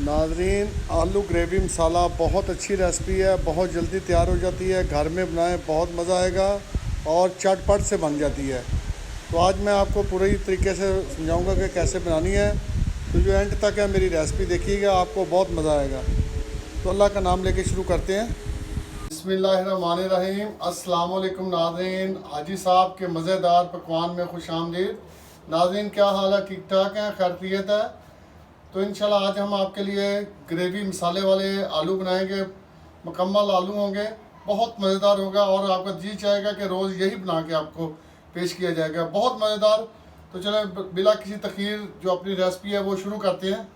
नाजरीन, आलू ग्रेवी मसाला बहुत अच्छी रेसिपी है, बहुत जल्दी तैयार हो जाती है। घर में बनाएं, बहुत मज़ा आएगा और चटपट से बन जाती है। तो आज मैं आपको पूरी तरीके से समझाऊंगा कि कैसे बनानी है। तो जो एंड तक है मेरी रेसिपी देखिएगा, आपको बहुत मज़ा आएगा। तो अल्लाह का नाम लेके शुरू करते हैं। बिस्मिल्लाहिर्रहमानिर्रहीम। अस्सलाम वालेकुम नाज़रीन, हाजी साहब के मज़ेदार पकवान में खुश आमदीद। नाज़रीन, क्या हाल है? ठीक ठाक हैं? खैरियत है? तो इंशाल्लाह आज हम आपके लिए ग्रेवी मसाले वाले आलू बनाएंगे। मुकम्मल आलू होंगे, बहुत मज़ेदार होगा और आपका जी चाहेगा कि रोज़ यही बना के आपको पेश किया जाएगा, बहुत मज़ेदार। तो चलें बिला किसी तखीर जो अपनी रेसिपी है वो शुरू करते हैं।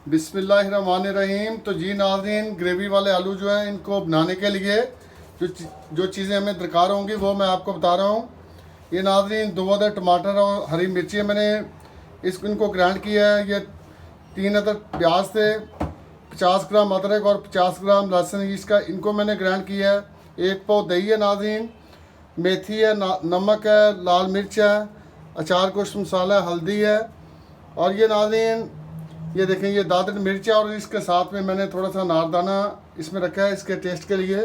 बिस्मिल्लाहिर्रहमानिर्रहीम। तो जी नाज़रीन, ग्रेवी वाले आलू जो हैं इनको बनाने के लिए जो चीज़ें हमें दरकार होंगी वो मैं आपको बता रहा हूँ। ये नाज़रीन 2 अदर टमाटर और हरी मिर्ची मैंने इनको ग्राइंड किया है। ये 3 अदर प्याज थे, 50 ग्राम अदरक और 50 ग्राम लहसुन इसका इनको मैंने ग्राइंड किया है। 1 पाव दही है नाज़रीन, मेथी है, नमक है, लाल मिर्च है, अचार गोश्त मसाला, हल्दी है। और ये नाज़रीन ये देखें, ये दादर मिर्च है और इसके साथ में मैंने थोड़ा सा नारदाना इसमें रखा है इसके टेस्ट के लिए।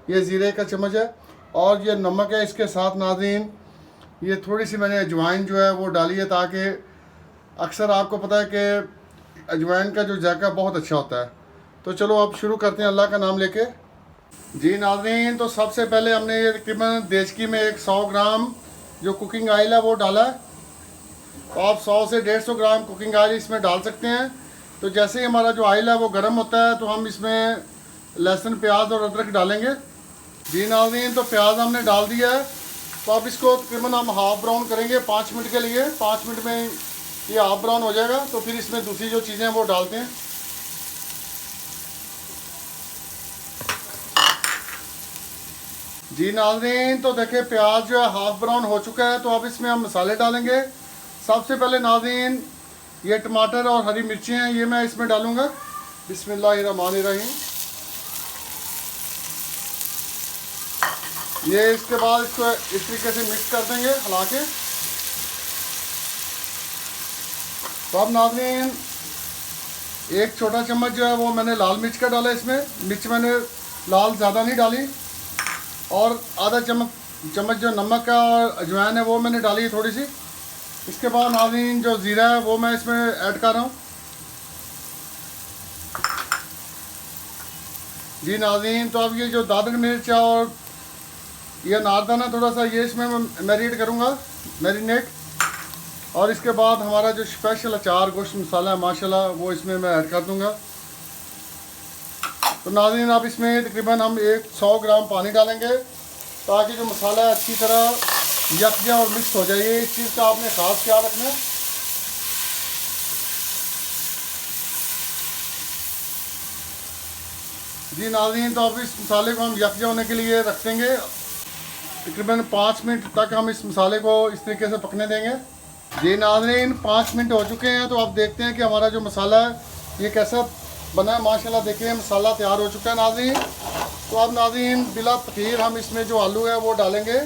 ये ज़ीरे का चम्मच है और ये नमक है इसके साथ। नाज़रीन ये थोड़ी सी मैंने अजवाइन जो है वो डाली है, ताकि अक्सर आपको पता है कि अजवाइन का जो जायका बहुत अच्छा होता है। तो चलो अब शुरू करते हैं अल्लाह का नाम लेके। जी नाज़रीन, तो सबसे पहले हमने ये तकरीबन देचकी में 100 ग्राम जो कुकिंग ऑयल है वो डाला है। तो आप 100 से 150 ग्राम कुकिंग ऑयल इसमें डाल सकते हैं। तो जैसे ही हमारा जो ऑयल है वो गर्म होता है तो हम इसमें लहसुन, प्याज और अदरक डालेंगे। जी नाज़रीन, तो प्याज हमने डाल दिया है। तो अब इसको तकरीबन हम हाफ़ ब्राउन करेंगे 5 मिनट के लिए। 5 मिनट में ये हाफ ब्राउन हो जाएगा तो फिर इसमें दूसरी जो चीज़ें हैं वो डालते हैं। जी नाज़रीन, तो देखें प्याज जो है हाफ ब्राउन हो चुका है। तो अब इसमें हम मसाले डालेंगे। सबसे पहले नाज़रीन ये टमाटर और हरी मिर्ची हैं, ये मैं इसमें डालूँगा। बिस्मिल्लाहिर्रहमानिर्रहीम। ये इसके बाद इसको इस तरीके से मिक्स कर देंगे हिला के। तो अब नाज़रीन 1 छोटा चम्मच जो है वो मैंने लाल मिर्च का डाला इसमें। मिर्च मैंने लाल ज़्यादा नहीं डाली। और आधा चम्मच जो नमक का और अजवाइन है वो मैंने डाली है थोड़ी सी। इसके बाद नाज़रीन जो ज़ीरा है वो मैं इसमें ऐड कर रहा हूँ। जी नाज़रीन, तो अब ये जो दादर मिर्च है और ये नारदाना थोड़ा सा ये इसमें मैं मैरिनेट। और इसके बाद हमारा जो स्पेशल अचार गोश्त मसाला है माशाल्लाह वो इसमें मैं ऐड कर दूंगा। तो नाज़रीन अब इसमें तकरीबन हम 100 ग्राम पानी डालेंगे ताकि जो मसाला है अच्छी तरह यकजा और मिक्स हो जाए। इस चीज़ का आपने ख़ास ख्याल रखना है। जी नाज़रीन, तो अब इस मसाले को हम यकजा होने के लिए रख देंगे। तकरीबन 5 मिनट तक हम इस मसाले को इस तरीके से पकने देंगे। जी नाज़रीन 5 मिनट हो चुके हैं। तो अब देखते हैं कि हमारा जो मसाला है ये कैसा बना है। माशाल्लाह देखिए मसाला तैयार हो चुका है नाज़रीन। तो अब नाज़रीन बिला तखीर हम इसमें जो आलू है वो डालेंगे।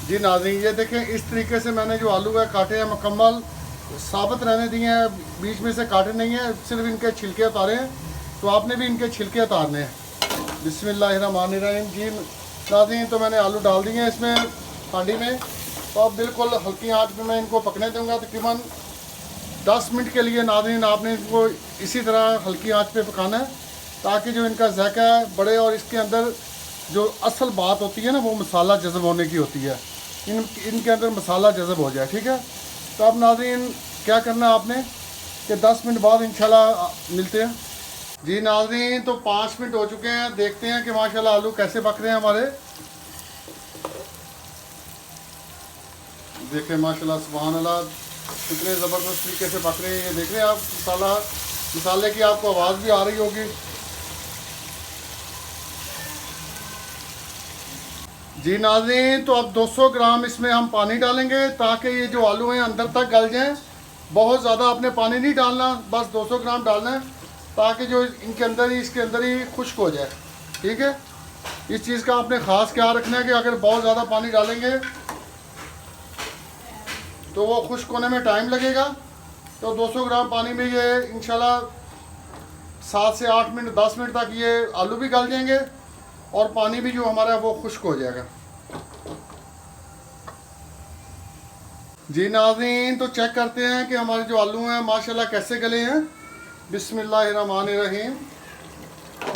जी नाज़रीन ये देखें, इस तरीके से मैंने जो आलू है काटे हैं, मुकम्मल साबित रहने दिए हैं, बीच में से काटे नहीं हैं, सिर्फ इनके छिलके उतारे हैं। तो आपने भी इनके छिलके उतारने हैं। बिस्मिल्लाहिर्रहमानिर्रहीम। जी नाज़रीन, तो मैंने आलू डाल दिए हैं इसमें हांडी में। तो अब बिल्कुल हल्की आंच पे मैं इनको पकने दूंगा तकरीबन 10 मिनट के लिए। नाज़रीन आपने इनको इसी तरह हल्की आंच पे पकाना है ताकि जो इनका जायका बढ़े और इसके अंदर जो असल बात होती है ना वो मसाला जज़ब होने की होती है, इनके अंदर मसाला जज़ब हो जाए। ठीक है, तो अब नाज़रीन क्या करना है आपने कि 10 मिनट बाद इंशाल्लाह मिलते हैं। जी नाज़रीन, तो 5 मिनट हो चुके हैं। देखते हैं कि माशाल्लाह आलू कैसे पक रहे हैं हमारे। देखें माशाल्लाह सुभान अल्लाह कितने ज़बरदस्त तरीके से पक रहे हैं। ये देख रहे हैं आप, मसाले की आपको आवाज़ भी आ रही होगी। जी नाज़रीन, तो अब 200 ग्राम इसमें हम पानी डालेंगे ताकि ये जो आलू हैं अंदर तक गल जाएं। बहुत ज़्यादा आपने पानी नहीं डालना, बस 200 ग्राम डालना है ताकि जो इनके अंदर ही इसके अंदर ही खुश्क हो जाए। ठीक है, इस चीज़ का आपने ख़ास ख्याल रखना है कि अगर बहुत ज़्यादा पानी डालेंगे तो वो खुश्क होने में टाइम लगेगा। तो 200 ग्राम पानी में ये इंशाल्लाह 7 से 8 मिनट 10 मिनट तक ये आलू भी गल जाएंगे और पानी भी जो हमारा वो खुश्क हो जाएगा। जी नाज़रीन, तो चेक करते हैं कि हमारे जो आलू हैं माशाल्लाह कैसे गले हैं। बिस्मिल्लाहिर्रहमानिर्रहीम।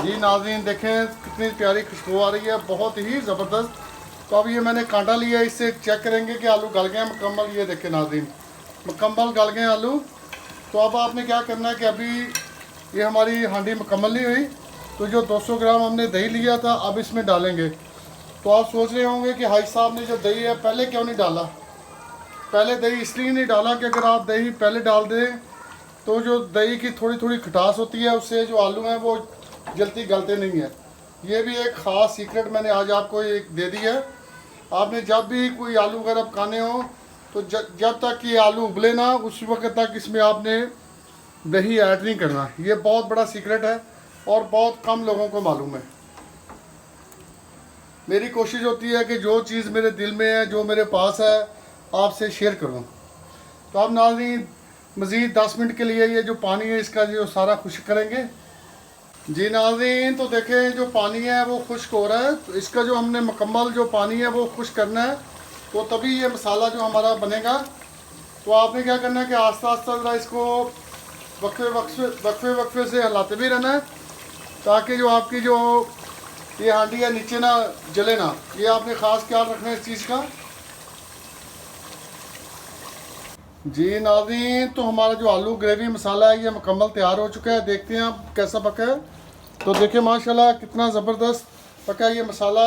जी नाज़रीन देखें कितनी प्यारी खुशबू आ रही है, बहुत ही ज़बरदस्त। तो अब ये मैंने कांटा लिया, इससे चेक करेंगे कि आलू गल गए हैं मुकम्मल। ये देखें नाज़रीन, मुकम्मल गल गए आलू। तो अब आपने क्या करना है कि अभी ये हमारी हांडी मुकम्मल नहीं हुई, तो जो 200 ग्राम हमने दही लिया था अब इसमें डालेंगे। तो आप सोच रहे होंगे कि हाई साहब ने जो दही है पहले क्यों नहीं डाला। पहले दही इसलिए नहीं डाला कि अगर आप दही पहले डाल दें तो जो दही की थोड़ी थोड़ी खटास होती है उससे जो आलू हैं वो जल्दी गलते नहीं है। ये भी एक ख़ास सीक्रेट मैंने आज आपको एक दे दी है। आपने जब भी कोई आलू वगैरह पकाने हो तो जब तक ये आलू उबले ना उस वक्त तक इसमें आपने दही ऐड नहीं करना। ये बहुत बड़ा सीक्रेट है और बहुत कम लोगों को मालूम है। मेरी कोशिश होती है कि जो चीज़ मेरे दिल में है, जो मेरे पास है, आपसे शेयर करूं। तो अब नाज़रीन मज़ीद 10 मिनट के लिए ये जो पानी है इसका जो सारा खुश्क करेंगे। जी नाज़रीन, तो देखें जो पानी है वो खुश्क हो रहा है। तो इसका जो हमने मुकम्मल जो पानी है वो खुश्क करना है, तो तभी ये मसाला जो हमारा बनेगा। तो आपने क्या करना है कि आस्ता आस्ता ज़रा इसको वक्फे से हिलाते भी रहना है, ताकि जो आपकी जो ये हांडी है नीचे ना जले ना। ये आपने ख़ास ख्याल रखना है इस चीज़ का। जी नाज़रीन, तो हमारा जो आलू ग्रेवी मसाला है ये मुकम्मल तैयार हो चुका है। देखते हैं आप कैसा पका है। तो देखिए माशाल्लाह कितना ज़बरदस्त पका है ये मसाला।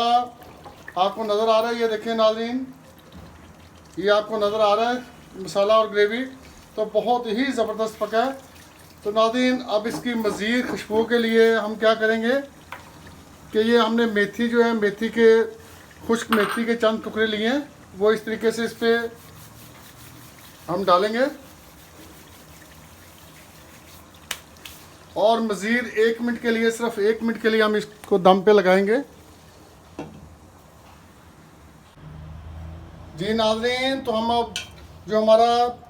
आपको नज़र आ रहा है, ये देखिए नाज़रीन, ये आपको नज़र आ रहा है मसाला और ग्रेवी, तो बहुत ही ज़बरदस्त पका है। तो नाज़रीन अब इसकी मज़ीद खुशबू के लिए हम क्या करेंगे कि ये हमने मेथी जो है, मेथी के खुश्क मेथी के चंद टुकड़े लिए हैं, वो इस तरीके से इस पर हम डालेंगे और मज़ीद 1 मिनट के लिए, सिर्फ 1 मिनट के लिए हम इसको दम पे लगाएंगे। जी नाज़रीन, तो हम अब जो हमारा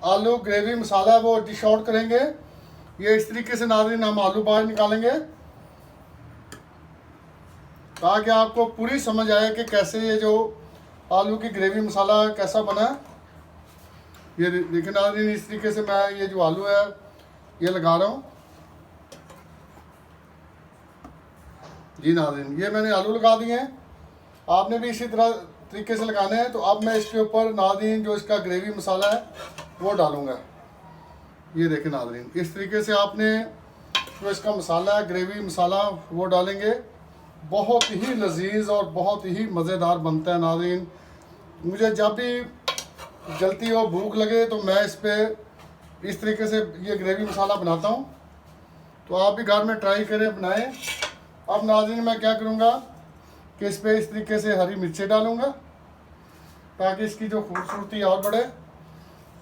आलू ग्रेवी मसाला है वो डिश आउट करेंगे। ये इस तरीके से नाज़रीन हम आलू बाहर निकालेंगे ताकि आपको पूरी समझ आए कि कैसे ये जो आलू की ग्रेवी मसाला कैसा बना है। ये देखिए नाज़रीन, इस तरीके से मैं ये जो आलू है ये लगा रहा हूँ। जी नाज़रीन, ये मैंने आलू लगा दिए हैं, आपने भी इसी तरीके से लगाने हैं। तो अब मैं इसके ऊपर नाज़रीन जो इसका ग्रेवी मसाला है वो डालूँगा। ये देखें नाज़रीन, इस तरीके से आपने जो इसका मसाला है ग्रेवी मसाला वो डालेंगे। बहुत ही लजीज और बहुत ही मज़ेदार बनता है नाज़रीन। मुझे जब भी जलती हो भूख लगे तो मैं इस पर इस तरीके से ये ग्रेवी मसाला बनाता हूँ। तो आप भी घर में ट्राई करें, बनाएं। अब नाज़रीन मैं क्या करूँगा कि इस पर इस तरीके से हरी मिर्चें डालूँगा ताकि इसकी जो खूबसूरती और बढ़े,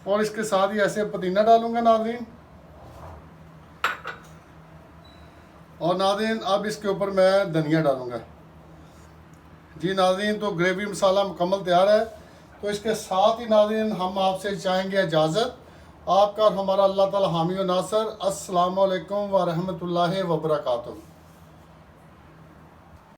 और इसके साथ ही ऐसे पुदीना डालूँगा नाज़रीन। और नाज़रीन अब इसके ऊपर मैं धनिया डालूँगा। जी नाज़रीन, तो ग्रेवी मसाला मुकम्मल तैयार है। तो इसके साथ ही नाज़रीन हम आपसे चाहेंगे इजाज़त। आपका और हमारा अल्लाह ताला हामी व नासर। अस्सलामु अलैकुम व रहमतुल्लाहि व बरकातुहू।